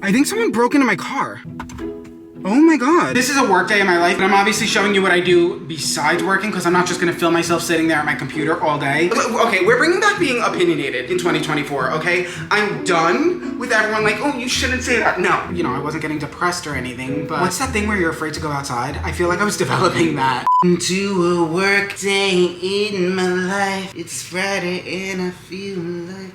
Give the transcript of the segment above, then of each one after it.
I think someone broke into my car. Oh my god. This is a work day in my life, and I'm obviously showing you what I do besides working because I'm not just gonna film myself sitting there at my computer all day. Okay, we're bringing back being opinionated in 2024, okay? I'm done with everyone like, oh, you shouldn't say that. No, you know, I wasn't getting depressed or anything, but what's that thing where you're afraid to go outside? I feel like I was developing that. To a work day in my life. It's Friday and I feel like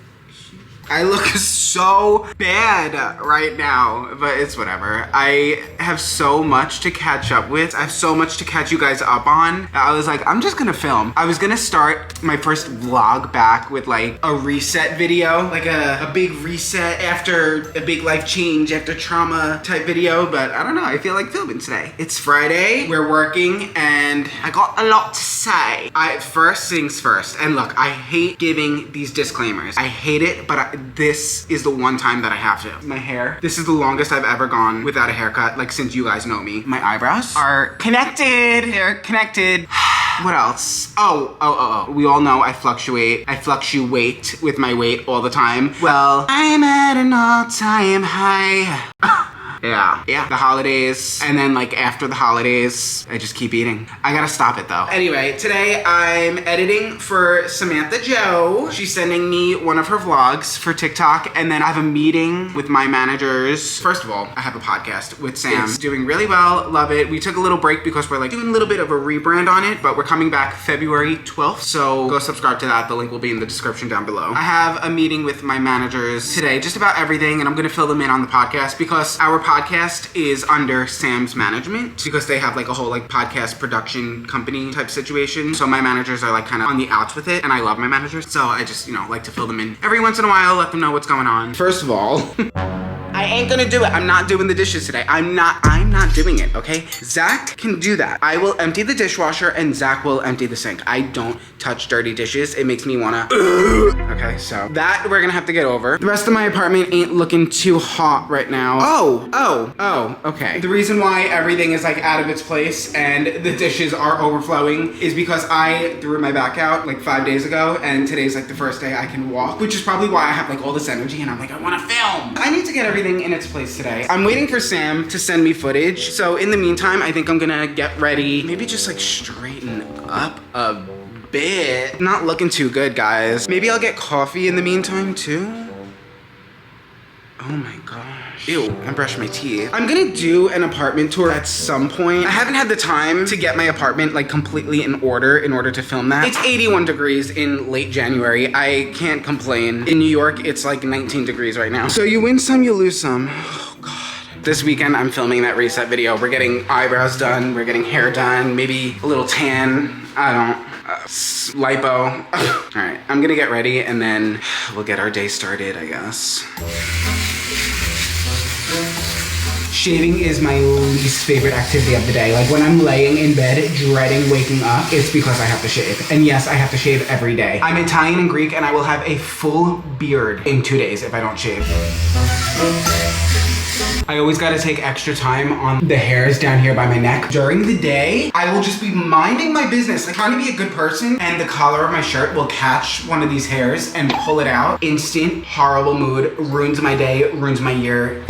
I look so bad right now, but it's whatever. I have so much to catch up with. I have so much to catch you guys up on. I was like, I'm just gonna film. I was gonna start my first vlog back with like a reset video, like a big reset after a big life change, after trauma type video, but I don't know, I feel like filming today. It's Friday, we're working, and I got a lot to say. First things first, and look, I hate giving these disclaimers. I hate it, but this is the one time that I have to. My hair, this is the longest I've ever gone without a haircut, like since you guys know me. My eyebrows are connected. They're connected. What else? Oh. We all know I fluctuate with my weight all the time. Well, I'm at an all-time high. Yeah, the holidays, and then like after the holidays, I just keep eating. I gotta stop it though. Anyway, today I'm editing for Samantha Jo. She's sending me one of her vlogs for TikTok, and then I have a meeting with my managers. First of all, I have a podcast with Sam. It's doing really well, love it. We took a little break because we're like doing a little bit of a rebrand on it, but we're coming back February 12th, so go subscribe to that. The link will be in the description down below. I have a meeting with my managers today, just about everything, and I'm gonna fill them in on the podcast because our podcast is under Sam's management because they have like a whole like podcast production company type situation. So my managers are like kind of on the outs with it, and I love my managers. So I just, you know, like to fill them in every once in a while, let them know what's going on. First of all, I ain't gonna do it. I'm not doing the dishes today. I'm not doing it, okay? Zach can do that. I will empty the dishwasher and Zach will empty the sink. I don't touch dirty dishes. It makes me wanna, okay, so that we're gonna have to get over. The rest of my apartment ain't looking too hot right now. Oh, okay. The reason why everything is like out of its place and the dishes are overflowing is because I threw my back out like 5 days ago, and today's like the first day I can walk, which is probably why I have like all this energy and I'm like, I wanna film. I need to get everything in its place today. I'm waiting for Sam to send me footage. So in the meantime, I think I'm gonna get ready, maybe just like straighten up a bit. Not looking too good, guys. Maybe I'll get coffee in the meantime too. Oh my gosh. Ew, I brushed my teeth. I'm gonna do an apartment tour at some point. I haven't had the time to get my apartment like completely in order to film that. It's 81 degrees in late January. I can't complain. In New York, it's like 19 degrees right now. So you win some, you lose some. Oh God. This weekend, I'm filming that reset video. We're getting eyebrows done, we're getting hair done, maybe a little tan. I don't. Lipo. All right, I'm gonna get ready and then we'll get our day started, I guess. Shaving is my least favorite activity of the day. Like when I'm laying in bed dreading waking up, it's because I have to shave. And yes, I have to shave every day. I'm Italian and Greek and I will have a full beard in 2 days if I don't shave. I always gotta take extra time on the hairs down here by my neck. During the day, I will just be minding my business, like trying to be a good person, and the collar of my shirt will catch one of these hairs and pull it out. Instant horrible mood, ruins my day, ruins my year.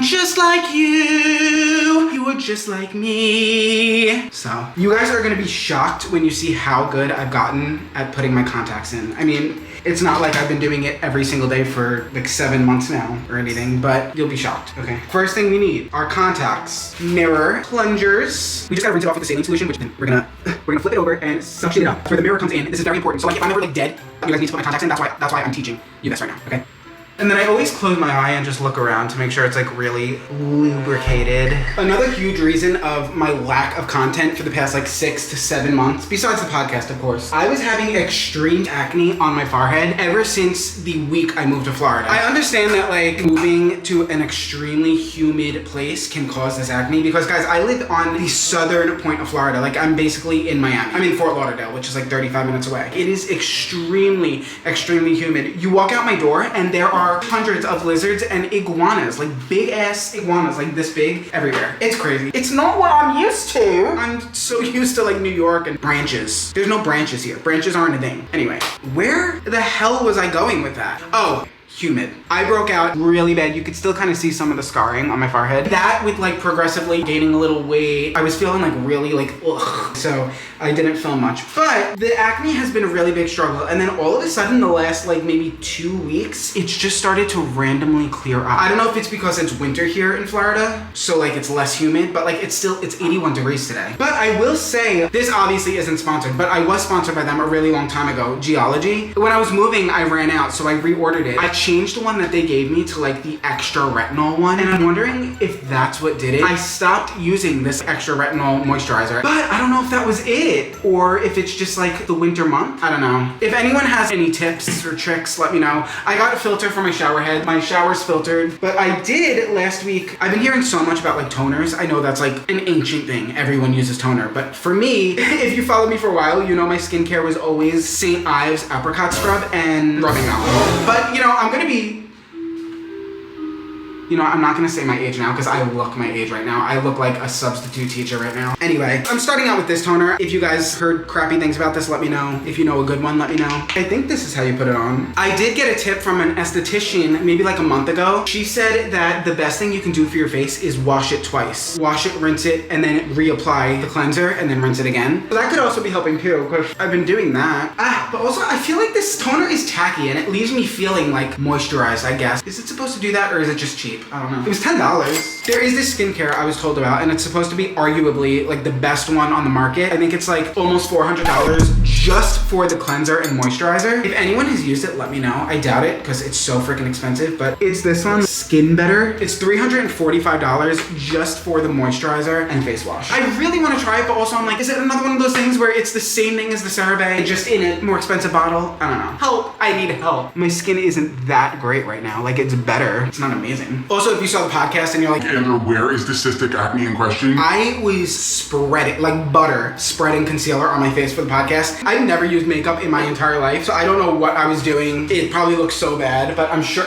Just like you were just like me. So, you guys are gonna be shocked when you see how good I've gotten at putting my contacts in. I mean, it's not like I've been doing it every single day for like 7 months now or anything, but you'll be shocked, okay? First thing we need are contacts, mirror, plungers. We just gotta rinse it off with the saline solution, which we're gonna flip it over and suction it up. Where the mirror comes in, this is very important. So like if I'm ever like dead, you guys need to put my contacts in, that's why I'm teaching you this right now, okay? And then I always close my eye and just look around to make sure it's like really lubricated. Another huge reason of my lack of content for the past like 6 to 7 months, besides the podcast of course, I was having extreme acne on my forehead ever since the week I moved to Florida. I understand that like moving to an extremely humid place can cause this acne because guys, I live on the southern point of Florida. Like I'm basically in Miami. I'm in Fort Lauderdale, which is like 35 minutes away. It is extremely humid. You walk out my door and there are hundreds of lizards and iguanas, like big ass iguanas, like this big everywhere. It's crazy. It's not what I'm used to. I'm so used to like New York and branches. There's no branches here. Branches aren't a thing. Anyway, where the hell was I going with that? Oh, humid. I broke out really bad. You could still kind of see some of the scarring on my forehead. That with like progressively gaining a little weight, I was feeling like really like ugh. So I didn't film much. But the acne has been a really big struggle. And then all of a sudden the last like maybe 2 weeks, it's just started to randomly clear up. I don't know if it's because it's winter here in Florida, so like it's less humid, but like it's 81 degrees today. But I will say, this obviously isn't sponsored, but I was sponsored by them a really long time ago, Geology. When I was moving, I ran out, so I reordered it. I changed the one that they gave me to like the extra retinol one, and I'm wondering if that's what did it. I stopped using this extra retinol moisturizer, but I don't know if that was it or if it's just like the winter month. I don't know. If anyone has any tips or tricks, let me know. I got a filter for my shower head. My shower's filtered, but I did last week. I've been hearing so much about like toners. I know that's like an ancient thing. Everyone uses toner, but for me, if you follow me for a while, you know my skincare was always St. Ives apricot scrub and rubbing alcohol. But you know, I'm gonna be, you know, I'm not gonna say my age now because I look my age right now. I look like a substitute teacher right now. Anyway, I'm starting out with this toner. If you guys heard crappy things about this, let me know. If you know a good one, let me know. I think this is how you put it on. I did get a tip from an esthetician maybe like a month ago. She said that the best thing you can do for your face is wash it twice. Wash it, rinse it, and then reapply the cleanser and then rinse it again. So that could also be helping too because I've been doing that. But also I feel like this toner is tacky and it leaves me feeling like moisturized, I guess. Is it supposed to do that or is it just cheap? I don't know. It was $10. There is this skincare I was told about and it's supposed to be arguably like the best one on the market. I think it's like almost $400 just for the cleanser and moisturizer. If anyone has used it, let me know. I doubt it because it's so freaking expensive, but it's this one, Skin Better. It's $345 just for the moisturizer and face wash. I really want to try it, but also I'm like, is it another one of those things where it's the same thing as the CeraVe, just in a more expensive bottle? I don't know. Help, I need help. My skin isn't that great right now. Like it's better. It's not amazing. Also, if you saw the podcast and you're like, Andrew, where is the cystic acne in question? I was spreading, like butter, spreading concealer on my face for the podcast. I've never used makeup in my entire life, so I don't know what I was doing. It probably looks so bad, but I'm sure,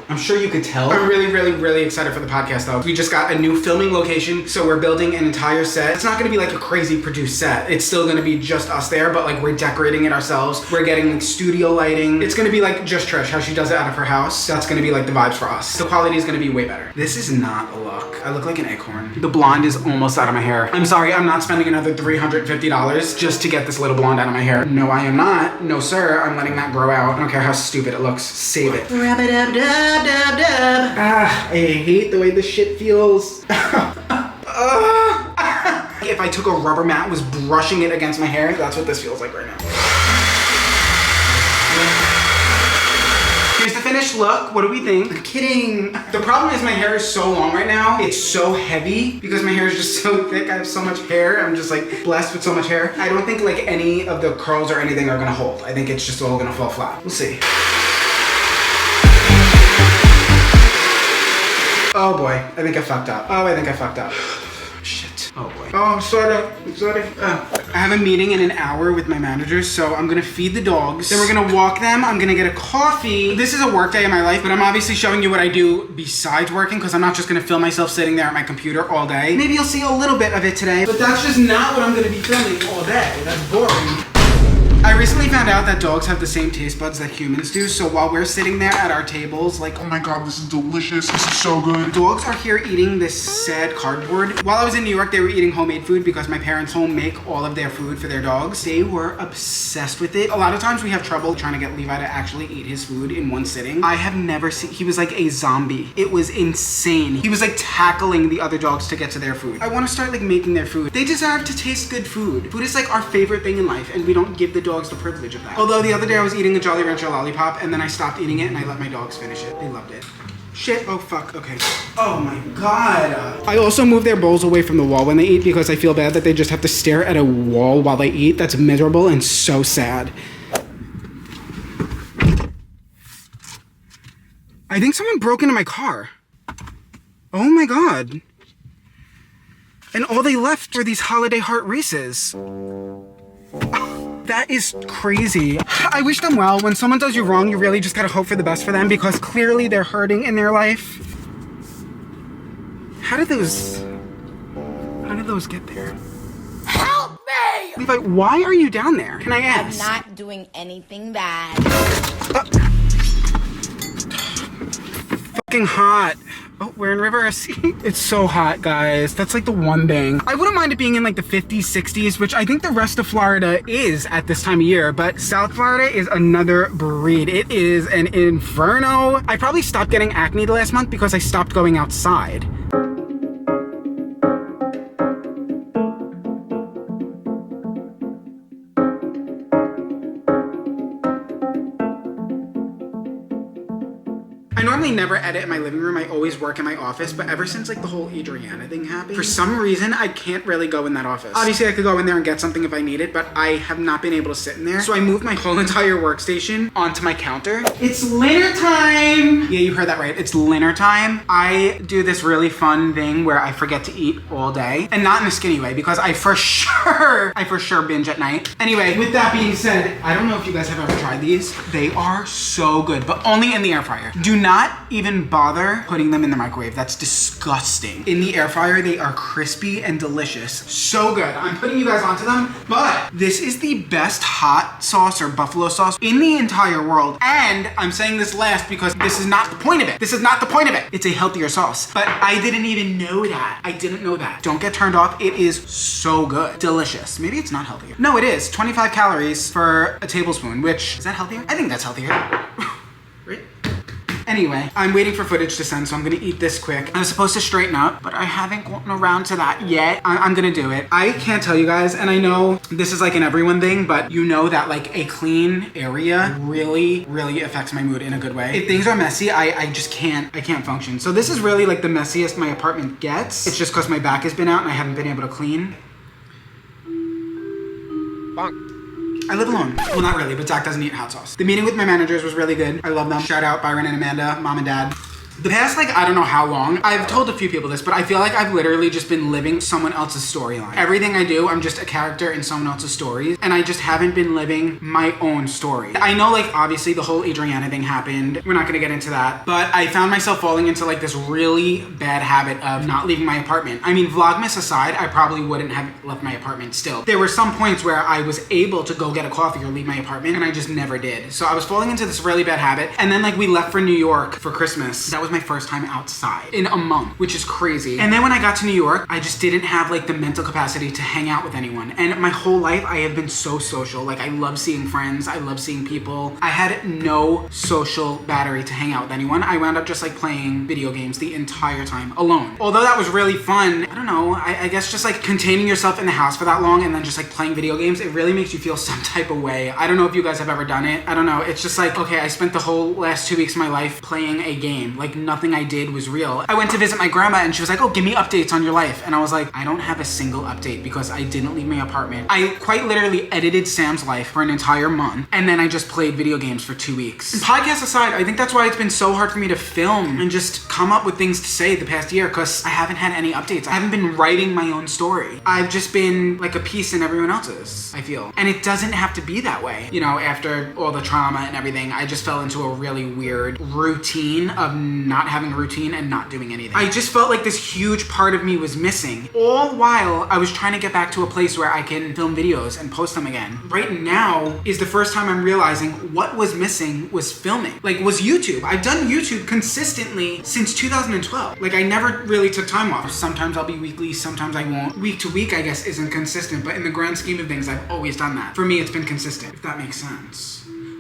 I'm sure you could tell. I'm really excited for the podcast though. We just got a new filming location, so we're building an entire set. It's not gonna be like a crazy produced set. It's still gonna be just us there, but like we're decorating it ourselves. We're getting like studio lighting. It's gonna be like just Trish, how she does it out of her house. That's gonna be like the vibes for us. The quality is gonna be way better. This is not a look. I look like an acorn. The blonde is almost out of my hair. I'm sorry, I'm not spending another $350 just to get this little blonde out of my hair. No, I am not. No, sir. I'm letting that grow out. I don't care how stupid it looks. Save it. I hate the way this shit feels. If I took a rubber mat, was brushing it against my hair, that's what this feels like right now. Here's the finished look. What do we think? I'm kidding. The problem is my hair is so long right now. It's so heavy because my hair is just so thick. I have so much hair. I'm just like blessed with so much hair. I don't think like any of the curls or anything are gonna hold. I think it's just all gonna fall flat. We'll see. Oh boy, I think I fucked up. Oh, I think I fucked up. Shit. Oh boy. Oh, I'm sorry. I have a meeting in an hour with my managers, so I'm gonna feed the dogs. Then we're gonna walk them. I'm gonna get a coffee. This is a work day in my life, but I'm obviously showing you what I do besides working because I'm not just gonna film myself sitting there at my computer all day. Maybe you'll see a little bit of it today, but that's just not what I'm gonna be filming all day. That's boring. I recently found out that dogs have the same taste buds that humans do, so while we're sitting there at our tables, like, Oh my god, this is delicious. This is so good. dogs are here eating this sad cardboard. While I was in New York, they were eating homemade food because my parents' home make all of their food for their dogs. They were obsessed with it. A lot of times we have trouble trying to get Levi to actually eat his food in one sitting. I have never seen, he was like a zombie. It was insane. He was like tackling the other dogs to get to their food. I want to start like making their food. They deserve to taste good food. Food is like our favorite thing in life, and we don't give the dogs the privilege of that. Although the other day I was eating a Jolly Rancher lollipop and then I stopped eating it and I let my dogs finish it. They loved it. Shit, oh fuck, okay. Oh my God. I also move their bowls away from the wall when they eat because I feel bad that they just have to stare at a wall while they eat. That's miserable and so sad. I think someone broke into my car. Oh my God. And all they left were these holiday heart Reese's. That is crazy. I wish them well. When someone does you wrong, you really just gotta hope for the best for them because clearly they're hurting in their life. How did those get there? Help me! Levi, why are you down there? Can I ask? I'm not doing anything bad. Fucking hot. Oh, we're in River SC. It's so hot, guys. That's like the one thing. I wouldn't mind it being in like the 50s, 60s, which I think the rest of Florida is at this time of year, but South Florida is another breed. It is an inferno. I probably stopped getting acne the last month because I stopped going outside. I normally never edit in my living room. I always work in my office, but ever since like the whole Adriana thing happened, for some reason, I can't really go in that office. Obviously, I could go in there and get something if I need it, but I have not been able to sit in there. So I moved my whole entire workstation onto my counter. It's dinner time. Yeah, you heard that right. It's dinner time. I do this really fun thing where I forget to eat all day, and not in a skinny way because I for sure binge at night. Anyway, with that being said, I don't know if you guys have ever tried these. They are so good, but only in the air fryer. Do not even bother putting them in the microwave. That's disgusting. In the air fryer, they are crispy and delicious. So good. I'm putting you guys onto them, but this is the best hot sauce or buffalo sauce in the entire world. And I'm saying this last because this is not the point of it. This is not the point of it. It's a healthier sauce, but I didn't even know that. I didn't know that. Don't get turned off. It is so good. Delicious. Maybe it's not healthier. No, it is. 25 calories for a tablespoon, which, is that healthier? I think that's healthier. Right? Anyway, I'm waiting for footage to send, so I'm gonna eat this quick. I was supposed to straighten up, but I haven't gotten around to that yet. I'm gonna do it. I can't tell you guys, and I know this is like an everyone thing, but you know that like a clean area really, really affects my mood in a good way. If things are messy, I just can't function. So this is really like the messiest my apartment gets. It's just because my back has been out and I haven't been able to clean. Bonk. I live alone. Well, not really, but Zach doesn't eat hot sauce. The meeting with my managers was really good. I love them. Shout out Byron and Amanda, mom and dad. The past, like, I don't know how long, I've told a few people this, but I feel like I've literally just been living someone else's storyline. Everything I do, I'm just a character in someone else's stories, and I just haven't been living my own story. I know, like, obviously the whole Adriana thing happened. We're not gonna get into that, but I found myself falling into, like, this really bad habit of not leaving my apartment. I mean, Vlogmas aside, I probably wouldn't have left my apartment still. There were some points where I was able to go get a coffee or leave my apartment, and I just never did. So I was falling into this really bad habit, and then, like, we left for New York for Christmas. That was my first time outside in a month, which is crazy. And then when I got to New York, I just didn't have like the mental capacity to hang out with anyone. And my whole life, I have been so social. Like I love seeing friends. I love seeing people. I had no social battery to hang out with anyone. I wound up just like playing video games the entire time alone. Although that was really fun, I don't know, I guess just like containing yourself in the house for that long and then just like playing video games, it really makes you feel some type of way. I don't know if you guys have ever done it. I don't know. It's just like, okay, I spent the whole last 2 weeks of my life playing a game. Like nothing I did was real. I went to visit my grandma and she was like, oh, give me updates on your life. And I was like, I don't have a single update because I didn't leave my apartment. I quite literally edited Sam's life for an entire month. And then I just played video games for 2 weeks. And podcasts aside, I think that's why it's been so hard for me to film and just come up with things to say the past year because I haven't had any updates. I haven't been writing my own story. I've just been like a piece in everyone else's, I feel. And it doesn't have to be that way. You know, after all the trauma and everything, I just fell into a really weird routine of not having a routine and not doing anything. I just felt like this huge part of me was missing, all while I was trying to get back to a place where I can film videos and post them again. Right now is the first time I'm realizing what was missing was filming. Like, was YouTube. I've done YouTube consistently since 2012. Like, I never really took time off. Sometimes I'll be weekly, sometimes I won't. Week to week, I guess, isn't consistent, but in the grand scheme of things, I've always done that. For me, it's been consistent, if that makes sense.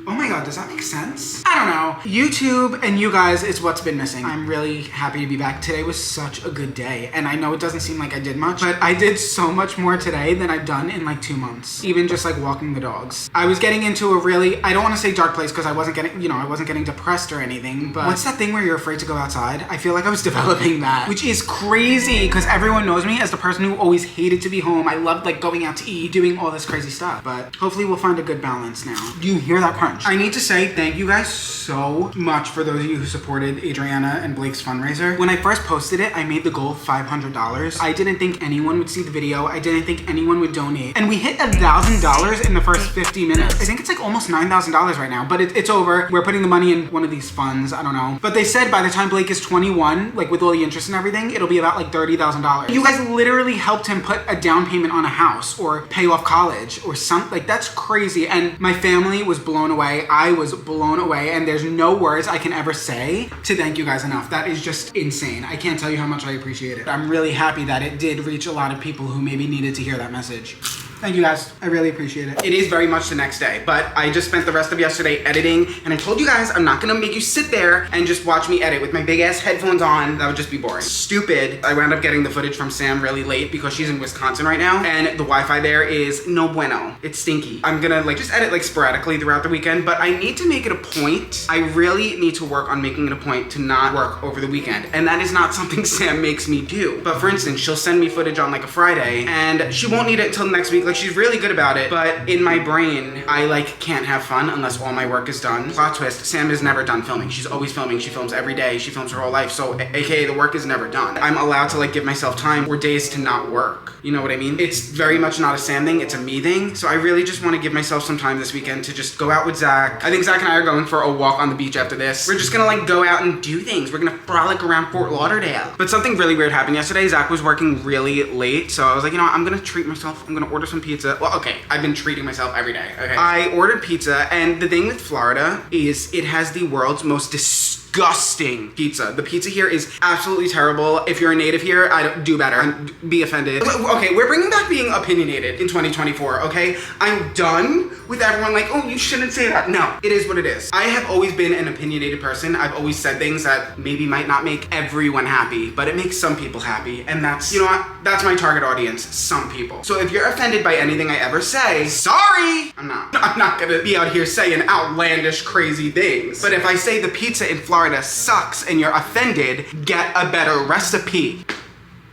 Oh my God, does that make sense? I don't know. YouTube and you guys is what's been missing. I'm really happy to be back. Today was such a good day. And I know it doesn't seem like I did much, but I did so much more today than I've done in like 2 months. Even just like walking the dogs. I was getting into a really, I don't want to say dark place because I wasn't getting, I wasn't getting depressed or anything, but what's that thing where you're afraid to go outside? I feel like I was developing that, which is crazy because everyone knows me as the person who always hated to be home. I loved like going out to eat, doing all this crazy stuff, but hopefully we'll find a good balance now. Do you hear that crunch? I need to say thank you guys so much for those of you who supported Adriana and Blake's fundraiser. When I first posted it, I made the goal of $500. I didn't think anyone would see the video. I didn't think anyone would donate. And we hit $1,000 in the first 50 minutes. I think it's like almost $9,000 right now, but it's over. We're putting the money in one of these funds. I don't know. But they said by the time Blake is 21, like with all the interest and everything, it'll be about like $30,000. You guys literally helped him put a down payment on a house or pay off college or something. Like that's crazy. And my family was blown away. I was blown away, and there's no words I can ever say to thank you guys enough. That is just insane. I can't tell you how much I appreciate it. I'm really happy that it did reach a lot of people who maybe needed to hear that message. Thank you guys. I really appreciate it. It is very much the next day, but I just spent the rest of yesterday editing, and I told you guys I'm not gonna make you sit there and just watch me edit with my big ass headphones on. That would just be boring. Stupid. I wound up getting the footage from Sam really late because she's in Wisconsin right now, and the Wi-Fi there is no bueno. It's stinky. I'm gonna like just edit like sporadically throughout the weekend, but I need to make it a point. I really need to work on making it a point to not work over the weekend, and that is not something Sam makes me do. But for instance, she'll send me footage on like a Friday, and she won't need it until next week. Like she's really good about it, but in my brain, I like can't have fun unless all my work is done. Plot twist, Sam is never done filming. She's always filming. She films every day. She films her whole life. So AKA the work is never done. I'm allowed to like give myself time or days to not work. You know what I mean? It's very much not a Sam thing, it's a me thing. So I really just want to give myself some time this weekend to just go out with Zach. I think Zach and I are going for a walk on the beach after this. We're just gonna like go out and do things. We're gonna frolic around Fort Lauderdale. But something really weird happened yesterday. Zach was working really late, so I was like, you know what? I'm gonna treat myself. I'm gonna order some pizza. Well, okay, I've been treating myself every day, okay? I ordered pizza, and the thing with Florida is it has the world's most disgusting pizza. The pizza here is absolutely terrible. If you're a native here, I don't do better. Be offended. Okay, we're bringing back being opinionated in 2024, okay? I'm done with everyone like, oh, you shouldn't say that. No, it is what it is. I have always been an opinionated person. I've always said things that maybe might not make everyone happy, but it makes some people happy. And that's, you know what? That's my target audience, some people. So if you're offended by anything I ever say, sorry, I'm not gonna be out here saying outlandish, crazy things. But if I say the pizza in Florida sucks and you're offended, get a better recipe.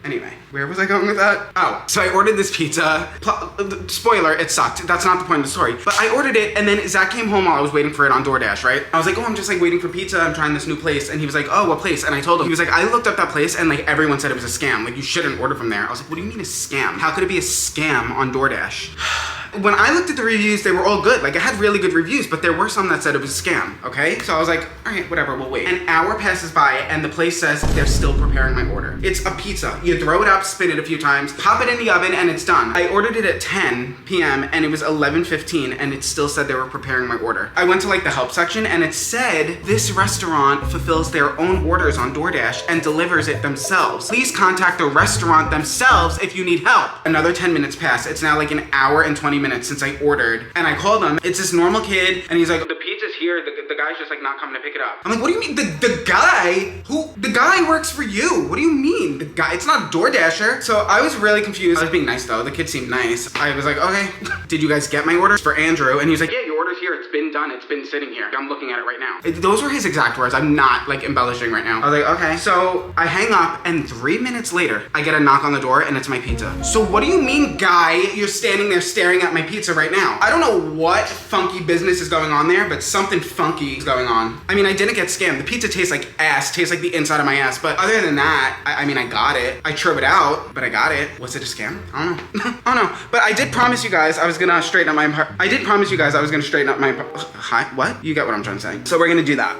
Anyway, where was I going with that? Oh, so I ordered this pizza. Spoiler, it sucked. That's not the point of the story. But I ordered it, and then Zach came home while I was waiting for it on DoorDash, right? I was like, oh, I'm just like waiting for pizza. I'm trying this new place. And he was like, oh, what place? And I told him, he was like, I looked up that place, and like everyone said it was a scam. Like you shouldn't order from there. I was like, what do you mean a scam? How could it be a scam on DoorDash? When I looked at the reviews, they were all good. Like I had really good reviews, but there were some that said it was a scam, okay? So I was like, all right, whatever, we'll wait. An hour passes by and the place says they're still preparing my order. It's a pizza. You throw it up, spin it a few times, pop it in the oven, and it's done. I ordered it at 10 p.m. and it was 11:15 and it still said they were preparing my order. I went to like the help section and it said, this restaurant fulfills their own orders on DoorDash and delivers it themselves. Please contact the restaurant themselves if you need help. Another 10 minutes passed. It's now like an hour and 20 minutes since I ordered, and I called him. It's this normal kid, and he's like, the pizza's here, the guy's just like not coming to pick it up. I'm like, what do you mean? The guy? Who? The guy works for you. What do you mean? The guy? It's not a DoorDasher. So I was really confused. I was being nice though. The kid seemed nice. I was like, okay. Did you guys get my orders for Andrew? And he was like, yeah, your order's here. It's been done. It's been sitting here. I'm looking at it right now. Those were his exact words. I'm not like embellishing right now. I was like, okay. So I hang up, and 3 minutes later, I get a knock on the door, and it's my pizza. So what do you mean, guy? You're standing there staring at my pizza right now. I don't know what funky business is going on there, but something funky is going on. I mean, I didn't get scammed. The pizza tastes like ass, tastes like the inside of my ass. But other than that, I mean, I got it. I trove it out, but I got it. Was it a scam? I don't know. I don't know. But I did promise you guys I was gonna straighten up my... Hi? What? You get what I'm trying to say. So we're gonna do that.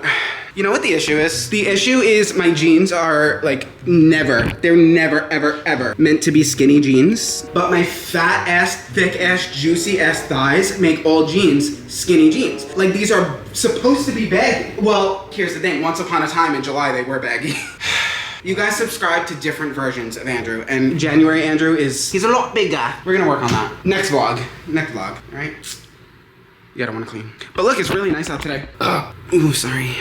You know what the issue is? The issue is my jeans are like they're never, ever, ever meant to be skinny jeans. But my fat ass, thick ass, juicy ass thighs make all jeans skinny jeans. Like these are supposed to be baggy. Well, here's the thing. Once upon a time in July, they were baggy. You guys subscribe to different versions of Andrew, and January Andrew he's a lot bigger. We're gonna work on that. Next vlog, all right? Yeah, I don't want to clean. But look, it's really nice out today. Ooh, sorry.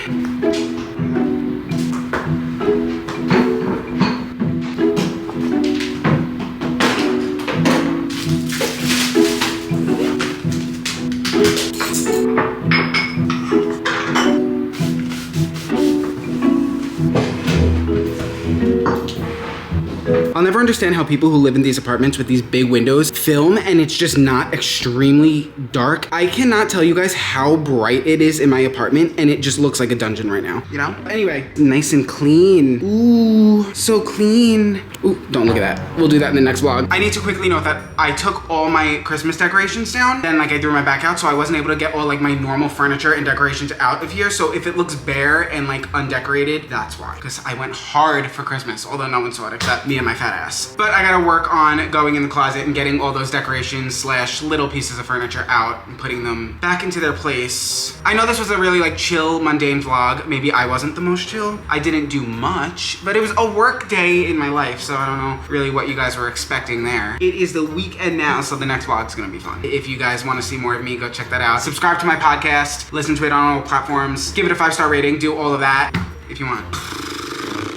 I'll never understand how people who live in these apartments with these big windows film and it's just not extremely dark. I cannot tell you guys how bright it is in my apartment and it just looks like a dungeon right now, you know? Anyway, nice and clean. Ooh, so clean. Ooh, don't look at that. We'll do that in the next vlog. I need to quickly note that I took all my Christmas decorations down, then like I threw my back out, so I wasn't able to get all like my normal furniture and decorations out of here. So if it looks bare and like undecorated, that's why. Because I went hard for Christmas, although no one saw it except me and my fat ass. But I gotta work on going in the closet and getting all those decorations slash little pieces of furniture out and putting them back into their place. I know this was a really like chill, mundane vlog. Maybe I wasn't the most chill. I didn't do much, but it was a work day in my life, so I don't know really what you guys were expecting there. It is the weekend now, so the next vlog is gonna be fun. If you guys wanna see more of me, go check that out. Subscribe to my podcast, listen to it on all platforms, give it a 5-star rating, do all of that if you want.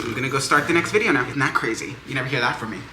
I'm gonna go start the next video now. Isn't that crazy? You never hear that from me.